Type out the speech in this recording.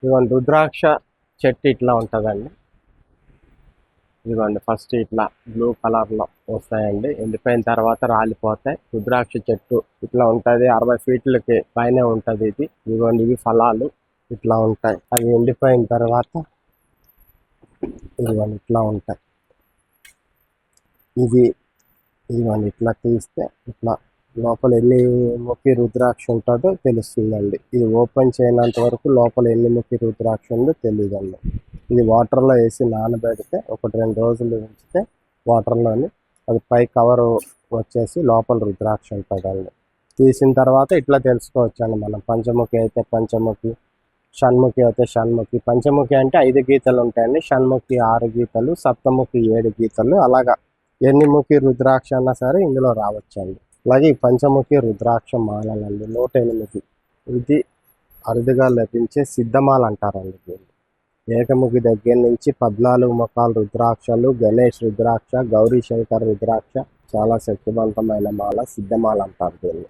ఇదిగోండి రుద్రాక్ష చెట్టు ఇట్లా ఉంటుందండి. ఇదిగోండి ఫస్ట్ ఇట్లా బ్లూ కలర్లో వస్తాయండి, ఎండిపోయిన తర్వాత రాలిపోతాయి. రుద్రాక్ష చెట్టు ఇట్లా ఉంటుంది, 60 ఫీట్లకి పైనే ఉంటుంది ఇది. ఇదిగోండి ఇవి ఫలాలు ఇట్లా ఉంటాయి. అవి ఎండిపోయిన తర్వాత ఇదిగోండి ఇట్లా ఉంటాయి. ఇదిగోండి ఇట్లా తీస్తే ఇట్లా లోపల ఎన్ని ముఖి రుద్రాక్ష ఉంటుందో తెలుస్తుందండి. ఇది ఓపెన్ చేయనంత వరకు లోపల ఎన్ని ముఖి రుద్రాక్ష ఉందో తెలియదండి. ఇది వాటర్లో వేసి నానబెడితే 1-2 రోజులు ఉంచితే వాటర్లోని అది పై కవర్ వచ్చేసి లోపల రుద్రాక్ష ఉంటుందండి. తీసిన తర్వాత ఇట్లా తెలుసుకోవచ్చండి మనం. పంచముఖి అయితే పంచముఖి, షణ్ముఖి అయితే షణ్ముఖి. పంచముఖి అంటే 5 గీతలు ఉంటాయండి, షణ్ముఖి 6 గీతలు, సప్తముఖి 7 గీతలు. అలాగా ఎన్ని ముఖి రుద్రాక్ష అన్నా సరే ఇందులో రావచ్చండి. అలాగే ఈ పంచముఖి రుద్రాక్ష మాలలండి 108. ఇది అరుదుగా లభించే సిద్ధమాల అంటారండి దీన్ని. ఏకముఖి దగ్గర నుంచి 14 ముఖాల రుద్రాక్షలు, గణేష్ రుద్రాక్ష, గౌరీ శంకర్ రుద్రాక్ష, చాలా శక్తివంతమైన మాల, సిద్ధమాల అంటారు దీన్ని.